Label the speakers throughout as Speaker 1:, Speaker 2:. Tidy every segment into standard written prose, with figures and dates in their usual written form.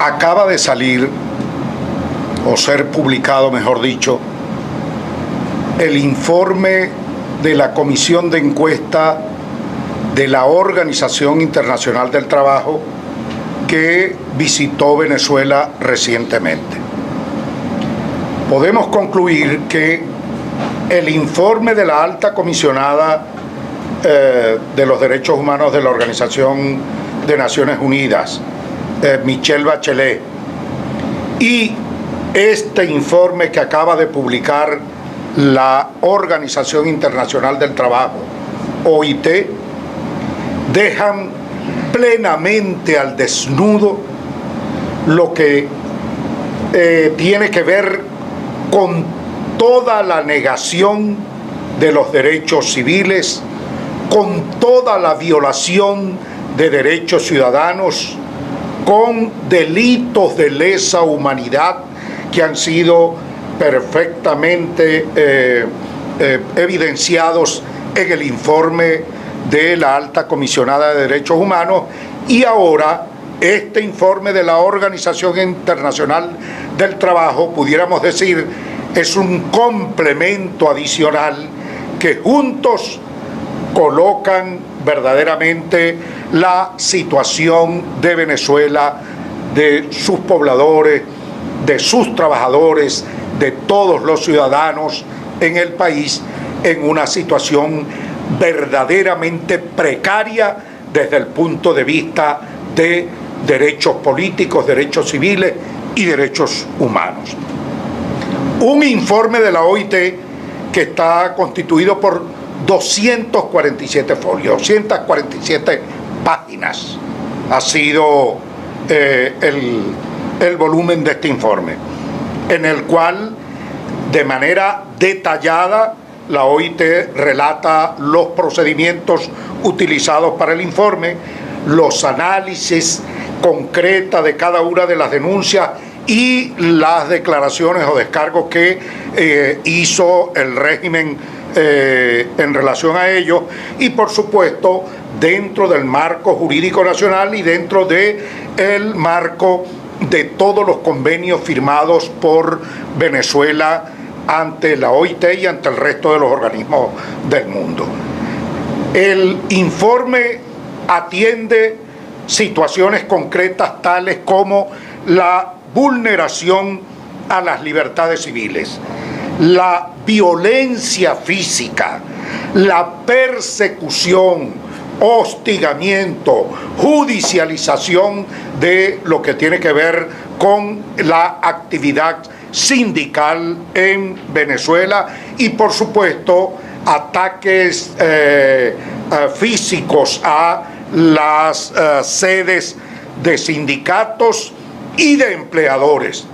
Speaker 1: Acaba de salir, o ser publicado, mejor dicho, el informe de la Comisión de Encuesta de la Organización Internacional del Trabajo que visitó Venezuela recientemente. Podemos concluir que el informe de la alta comisionada de los Derechos Humanos de la Organización de Naciones Unidas, Michelle Bachelet, y este informe que acaba de publicar la Organización Internacional del Trabajo, OIT, dejan plenamente al desnudo lo que tiene que ver con toda la negación de los derechos civiles, con toda la violación de derechos ciudadanos, con delitos de lesa humanidad que han sido perfectamente evidenciados en el informe de la alta comisionada de Derechos Humanos, y ahora este informe de la Organización Internacional del Trabajo, pudiéramos decir, es un complemento adicional que juntos colocan verdaderamente la situación de Venezuela, de sus pobladores, de sus trabajadores, de todos los ciudadanos en el país, en una situación verdaderamente precaria desde el punto de vista de derechos políticos, derechos civiles y derechos humanos. Un informe de la OIT que está constituido por 247 folios, 247 páginas ha sido el volumen de este informe, en el cual de manera detallada la OIT relata los procedimientos utilizados para el informe, los análisis concretos de cada una de las denuncias y las declaraciones o descargos que hizo el régimen en relación a ello, y por supuesto dentro del marco jurídico nacional y dentro del marco de todos los convenios firmados por Venezuela ante la OIT y ante el resto de los organismos del mundo. El informe atiende situaciones concretas tales como la vulneración a las libertades civiles, la violencia física, la persecución, hostigamiento, judicialización de lo que tiene que ver con la actividad sindical en Venezuela y por supuesto ataques físicos a las sedes de sindicatos y de empleadores,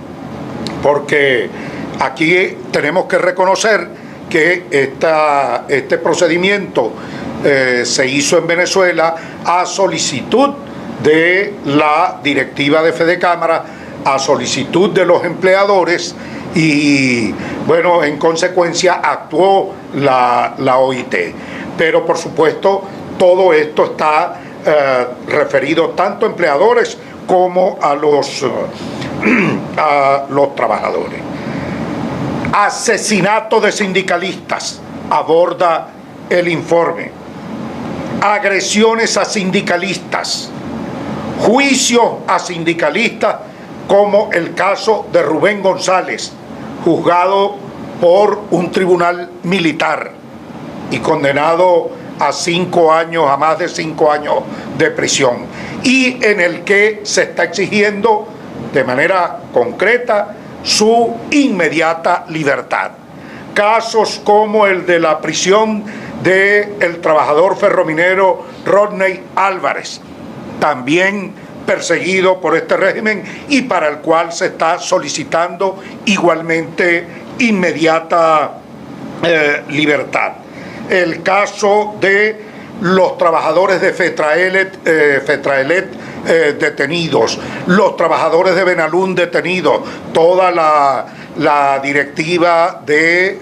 Speaker 1: porque aquí tenemos que reconocer que este procedimiento se hizo en Venezuela a solicitud de la directiva de Fedecámara, a solicitud de los empleadores, y bueno, en consecuencia actuó la OIT. Pero por supuesto todo esto está referido tanto a empleadores como a los trabajadores. Asesinato de sindicalistas, aborda el informe. Agresiones a sindicalistas, juicios a sindicalistas, como el caso de Rubén González, juzgado por un tribunal militar y condenado a 5 años, a más de 5 años de prisión, y en el que se está exigiendo de manera concreta su inmediata libertad. Casos como el de la prisión del trabajador ferrominero Rodney Álvarez, también perseguido por este régimen y para el cual se está solicitando igualmente inmediata libertad. El caso de los trabajadores de Fetraelet detenidos, los trabajadores de Benalún detenidos, toda la directiva del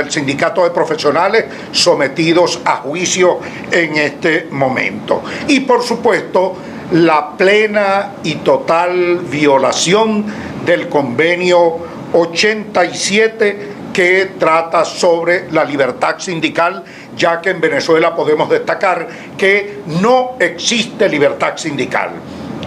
Speaker 1: sindicato de profesionales sometidos a juicio en este momento. Y por supuesto la plena y total violación del convenio 87 que trata sobre la libertad sindical, ya que en Venezuela podemos destacar que no existe libertad sindical.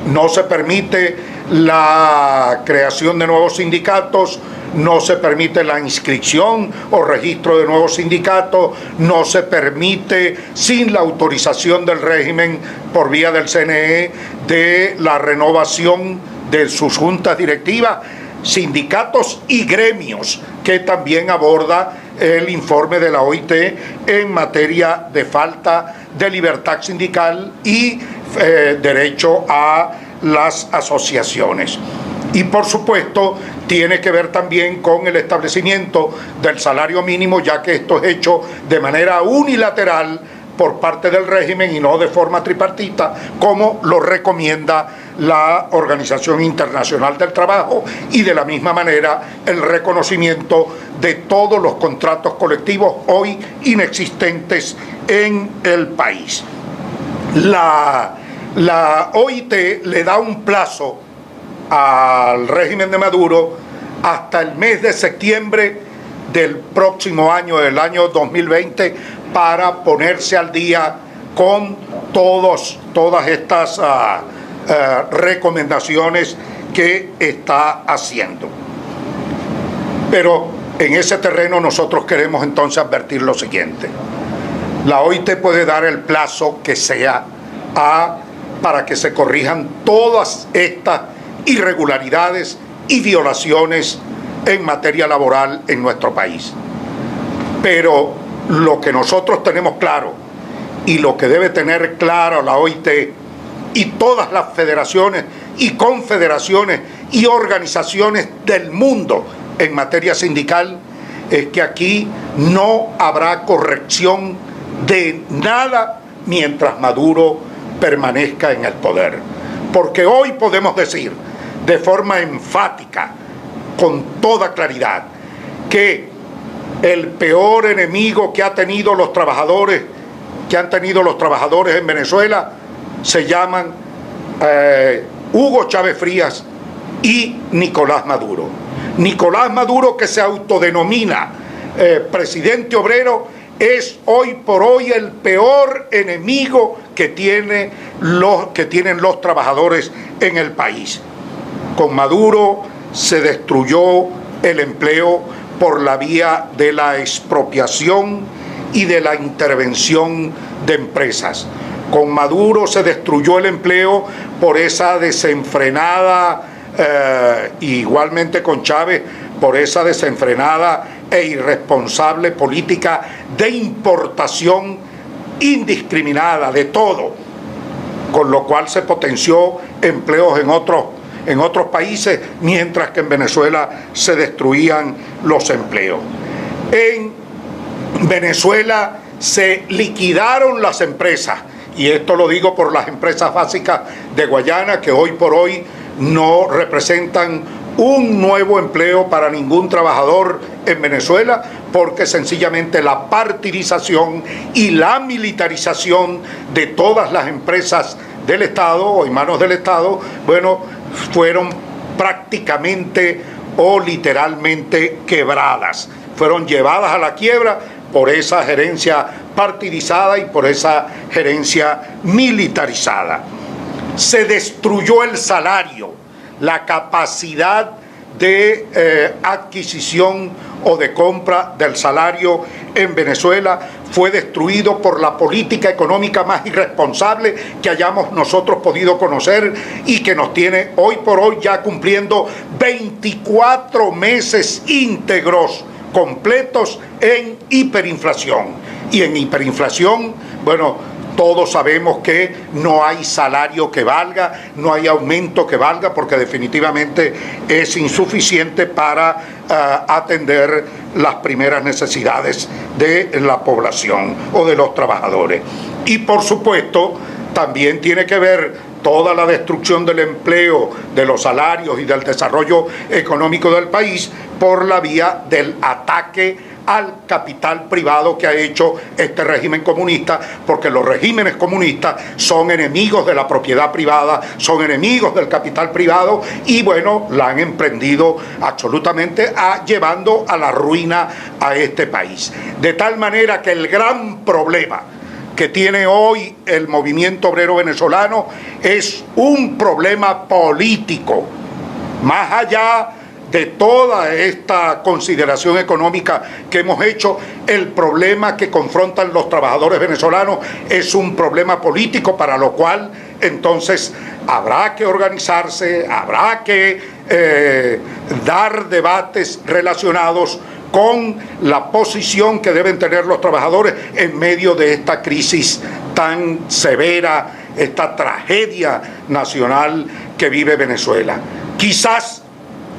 Speaker 1: No se permite la creación de nuevos sindicatos, no se permite la inscripción o registro de nuevos sindicatos, no se permite, sin la autorización del régimen por vía del CNE, de la renovación de sus juntas directivas, sindicatos y gremios, que también aborda el informe de la OIT en materia de falta de libertad sindical y derecho a las asociaciones. Y por supuesto tiene que ver también con el establecimiento del salario mínimo, ya que esto es hecho de manera unilateral por parte del régimen y no de forma tripartita, como lo recomienda la Organización Internacional del Trabajo, y de la misma manera el reconocimiento de todos los contratos colectivos hoy inexistentes en el país. La OIT le da un plazo al régimen de Maduro hasta el mes de septiembre del próximo año, del año 2020, para ponerse al día con todas estas recomendaciones que está haciendo. Pero en ese terreno nosotros queremos entonces advertir lo siguiente: la OIT puede dar el plazo que sea para que se corrijan todas estas irregularidades y violaciones en materia laboral en nuestro país. Pero lo que nosotros tenemos claro, y lo que debe tener claro la OIT y todas las federaciones y confederaciones y organizaciones del mundo en materia sindical, es que aquí no habrá corrección de nada mientras Maduro permanezca en el poder. Porque hoy podemos decir de forma enfática, con toda claridad, que el peor enemigo que han tenido los trabajadores en Venezuela se llaman Hugo Chávez Frías y Nicolás Maduro. Nicolás Maduro, que se autodenomina presidente obrero, es hoy por hoy el peor enemigo que tienen los trabajadores en el país. Con Maduro se destruyó el empleo por la vía de la expropiación y de la intervención de empresas. Con Maduro se destruyó el empleo por esa desenfrenada, igualmente con Chávez, por esa desenfrenada e irresponsable política de importación indiscriminada de todo, con lo cual se potenció empleos en otros países, mientras que en Venezuela se destruían los empleos. En Venezuela se liquidaron las empresas, y esto lo digo por las empresas básicas de Guayana, que hoy por hoy no representan un nuevo empleo para ningún trabajador en Venezuela, porque sencillamente la partidización y la militarización de todas las empresas del Estado o en manos del Estado, bueno, fueron prácticamente o literalmente quebradas, fueron llevadas a la quiebra por esa gerencia partidizada y por esa gerencia militarizada. Se destruyó el salario, la capacidad de adquisición o de compra del salario en Venezuela fue destruido por la política económica más irresponsable que hayamos nosotros podido conocer, y que nos tiene hoy por hoy ya cumpliendo 24 meses íntegros completos en hiperinflación. Y en hiperinflación, bueno, todos sabemos que no hay salario que valga, no hay aumento que valga, porque definitivamente es insuficiente para atender las primeras necesidades de la población o de los trabajadores. Y por supuesto también tiene que ver toda la destrucción del empleo, de los salarios y del desarrollo económico del país por la vía del ataque al capital privado que ha hecho este régimen comunista, porque los regímenes comunistas son enemigos de la propiedad privada, son enemigos del capital privado y bueno, la han emprendido absolutamente llevando a la ruina a este país. De tal manera que el gran problema que tiene hoy el movimiento obrero venezolano es un problema político, más allá de toda esta consideración económica que hemos hecho. El problema que confrontan los trabajadores venezolanos es un problema político, para lo cual entonces habrá que organizarse, habrá que dar debates relacionados con la posición que deben tener los trabajadores en medio de esta crisis tan severa, esta tragedia nacional que vive Venezuela. Quizás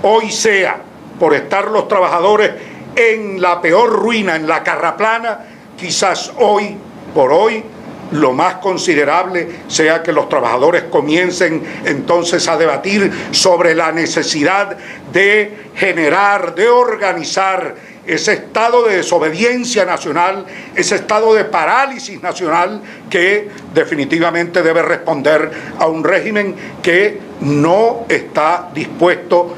Speaker 1: hoy sea, por estar los trabajadores en la peor ruina, en la carraplana, quizás hoy, por hoy, lo más considerable sea que los trabajadores comiencen entonces a debatir sobre la necesidad de generar, de organizar ese estado de desobediencia nacional, ese estado de parálisis nacional que definitivamente debe responder a un régimen que no está dispuesto,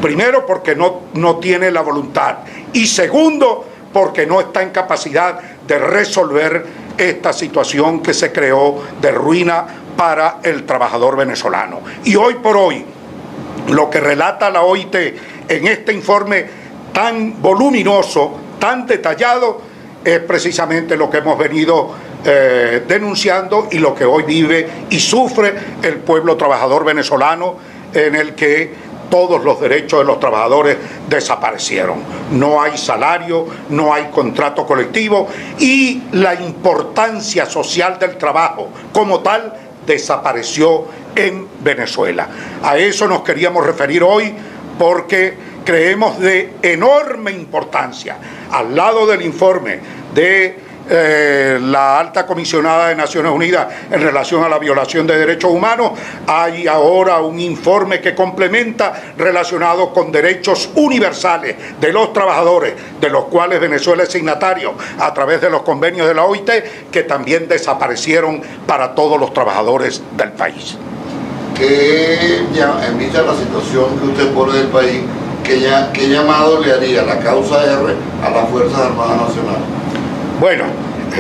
Speaker 1: primero porque no tiene la voluntad y segundo porque no está en capacidad de resolver esta situación que se creó de ruina para el trabajador venezolano. Y hoy por hoy, lo que relata la OIT en este informe tan voluminoso, tan detallado, es precisamente lo que hemos venido denunciando y lo que hoy vive y sufre el pueblo trabajador venezolano, en el que todos los derechos de los trabajadores desaparecieron. No hay salario, no hay contrato colectivo y la importancia social del trabajo como tal desapareció en Venezuela. A eso nos queríamos referir hoy porque creemos de enorme importancia, al lado del informe de la alta comisionada de Naciones Unidas en relación a la violación de derechos humanos, hay ahora un informe que complementa relacionado con derechos universales de los trabajadores, de los cuales Venezuela es signatario a través de los convenios de la OIT, que también desaparecieron para todos los trabajadores del país.
Speaker 2: En vista de la situación que usted pone del país, ¿qué llamado le haría la causa R a las Fuerzas Armadas Nacionales?
Speaker 1: Bueno,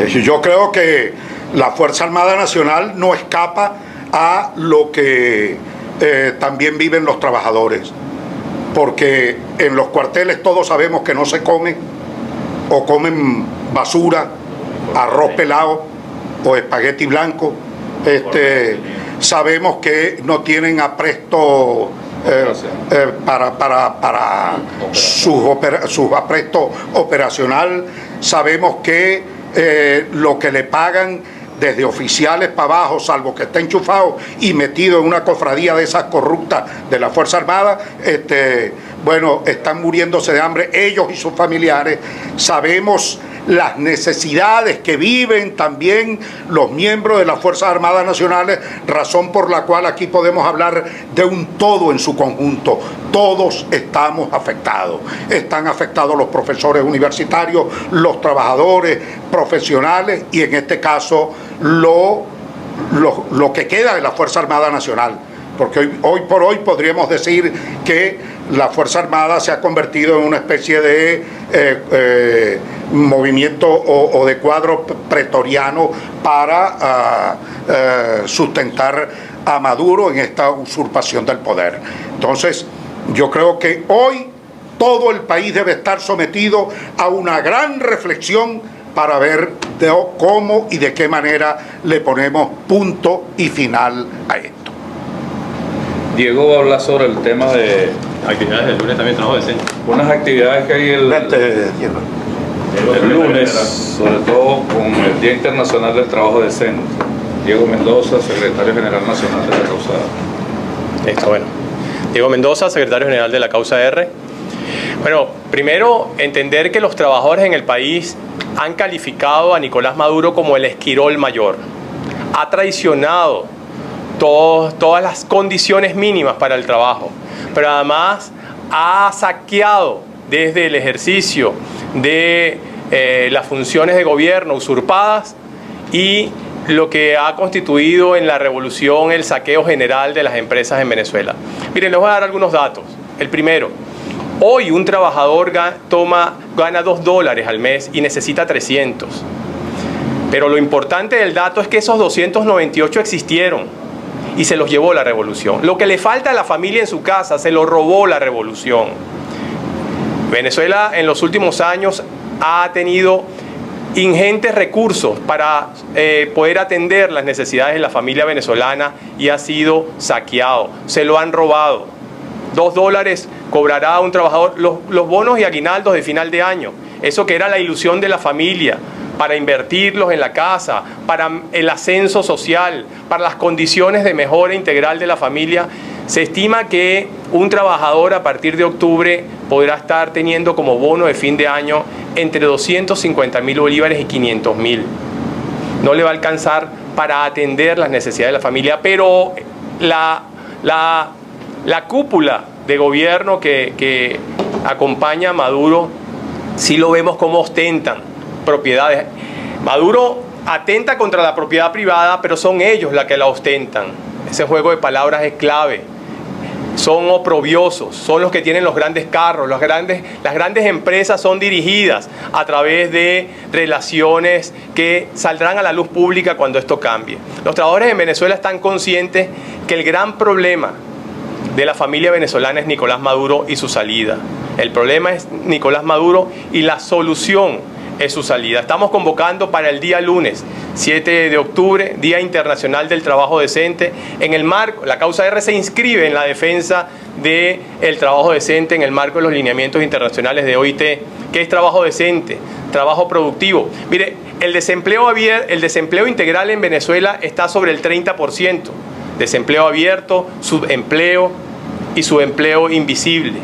Speaker 1: yo creo que la Fuerza Armada Nacional no escapa a lo que también viven los trabajadores, porque en los cuarteles todos sabemos que no se come, o comen basura, arroz pelado o espagueti blanco. Sabemos que no tienen apresto para su apresto operacional. Sabemos que lo que le pagan desde oficiales para abajo, salvo que esté enchufado y metido en una cofradía de esas corruptas de la Fuerza Armada, bueno, están muriéndose de hambre ellos y sus familiares. Sabemos las necesidades que viven también los miembros de las Fuerzas Armadas Nacionales, razón por la cual aquí podemos hablar de un todo en su conjunto. Todos estamos afectados. Están afectados los profesores universitarios, los trabajadores profesionales y en este caso lo que queda de la Fuerza Armada Nacional. Porque hoy por hoy podríamos decir que la Fuerza Armada se ha convertido en una especie de movimiento o de cuadro pretoriano para sustentar a Maduro en esta usurpación del poder. Entonces, yo creo que hoy todo el país debe estar sometido a una gran reflexión para ver cómo y de qué manera le ponemos punto y final a esto.
Speaker 3: Diego va a hablar sobre el tema de
Speaker 4: actividades del lunes también, trabajo decente.
Speaker 3: Unas actividades que hay el lunes, sobre todo con el Día Internacional del Trabajo Decente. Diego Mendoza, secretario general nacional de la causa R.
Speaker 4: Listo, bueno. Diego Mendoza, secretario general de la causa R. Bueno, primero entender que los trabajadores en el país han calificado a Nicolás Maduro como el esquirol mayor. ha traicionado todas las condiciones mínimas para el trabajo, pero además ha saqueado desde el ejercicio de las funciones de gobierno usurpadas y lo que ha constituido en la revolución el saqueo general de las empresas en Venezuela. Miren, les voy a dar algunos datos. El primero, hoy un trabajador gana $2 al mes y necesita 300. Pero lo importante del dato es que esos 298 existieron y se los llevó la revolución. Lo que le falta a la familia en su casa se lo robó la revolución. Venezuela en los últimos años ha tenido ingentes recursos para poder atender las necesidades de la familia venezolana y ha sido saqueado, se lo han robado. $2 cobrará un trabajador los bonos y aguinaldos de final de año, eso que era la ilusión de la familia, para invertirlos en la casa, para el ascenso social, para las condiciones de mejora integral de la familia. Se estima que un trabajador a partir de octubre podrá estar teniendo como bono de fin de año entre 250.000 bolívares y 500.000. No le va a alcanzar para atender las necesidades de la familia, pero la cúpula de gobierno que acompaña a Maduro, sí lo vemos como ostentan propiedades. Maduro atenta contra la propiedad privada, pero son ellos los que la ostentan. Ese juego de palabras es clave. Son oprobiosos, son los que tienen los grandes carros, las grandes empresas son dirigidas a través de relaciones que saldrán a la luz pública cuando esto cambie. Los trabajadores en Venezuela están conscientes que el gran problema de la familia venezolana es Nicolás Maduro y su salida. El problema es Nicolás Maduro y la solución es su salida. Estamos convocando para el día lunes, 7 de octubre, Día Internacional del Trabajo Decente. En el marco, la causa R se inscribe en la defensa del trabajo decente en el marco de los lineamientos internacionales de OIT. ¿Qué es trabajo decente? Trabajo productivo. Mire, el desempleo integral en Venezuela está sobre el 30%. Desempleo abierto, subempleo y subempleo invisible.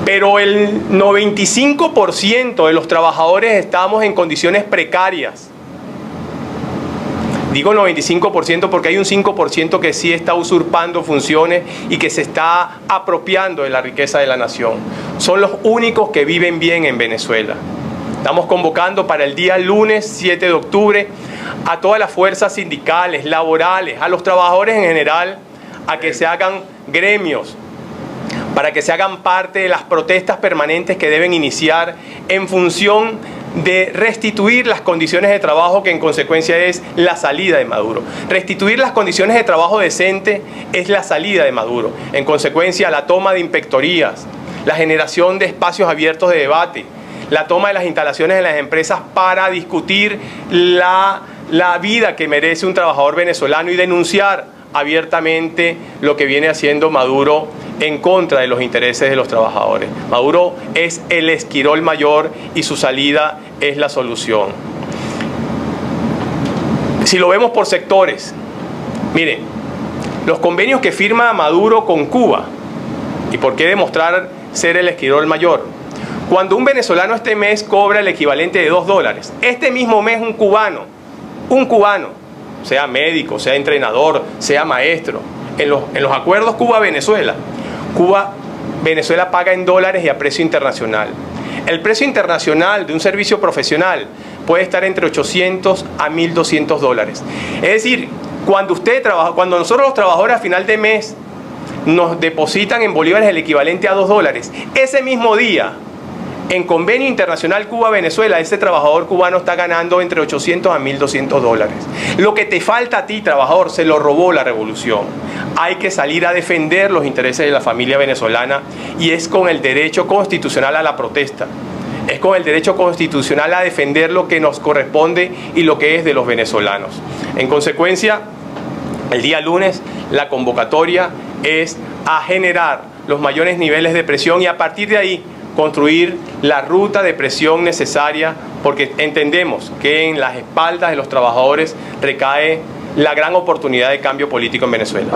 Speaker 4: Pero el 95% de los trabajadores estamos en condiciones precarias. Digo 95% porque hay un 5% que sí está usurpando funciones y que se está apropiando de la riqueza de la nación. Son los únicos que viven bien en Venezuela. Estamos convocando para el día lunes 7 de octubre a todas las fuerzas sindicales, laborales, a los trabajadores en general, a que se hagan gremios, para que se hagan parte de las protestas permanentes que deben iniciar en función de restituir las condiciones de trabajo que en consecuencia es la salida de Maduro. Restituir las condiciones de trabajo decente es la salida de Maduro. En consecuencia, la toma de inspectorías, la generación de espacios abiertos de debate, la toma de las instalaciones de las empresas para discutir la vida que merece un trabajador venezolano y denunciar abiertamente lo que viene haciendo Maduro en contra de los intereses de los trabajadores. Maduro es el esquirol mayor y su salida es la solución. Si lo vemos por sectores, miren, los convenios que firma Maduro con Cuba, ¿y por qué demostrar ser el esquirol mayor? Cuando un venezolano este mes cobra el equivalente de $2, este mismo mes un cubano, sea médico, sea entrenador, sea maestro, en los acuerdos Cuba-Venezuela, Venezuela paga en dólares y a precio internacional. El precio internacional de un servicio profesional puede estar entre $800 a $1.200. Es decir, cuando nosotros los trabajadores a final de mes nos depositan en bolívares el equivalente a $2, ese mismo día, en convenio internacional Cuba-Venezuela, ese trabajador cubano está ganando entre $800 a $1.200. Lo que te falta a ti, trabajador, se lo robó la revolución. Hay que salir a defender los intereses de la familia venezolana y es con el derecho constitucional a la protesta. Es con el derecho constitucional a defender lo que nos corresponde y lo que es de los venezolanos. En consecuencia, el día lunes la convocatoria es a generar los mayores niveles de presión y a partir de ahí construir la ruta de presión necesaria, porque entendemos que en las espaldas de los trabajadores recae la gran oportunidad de cambio político en Venezuela.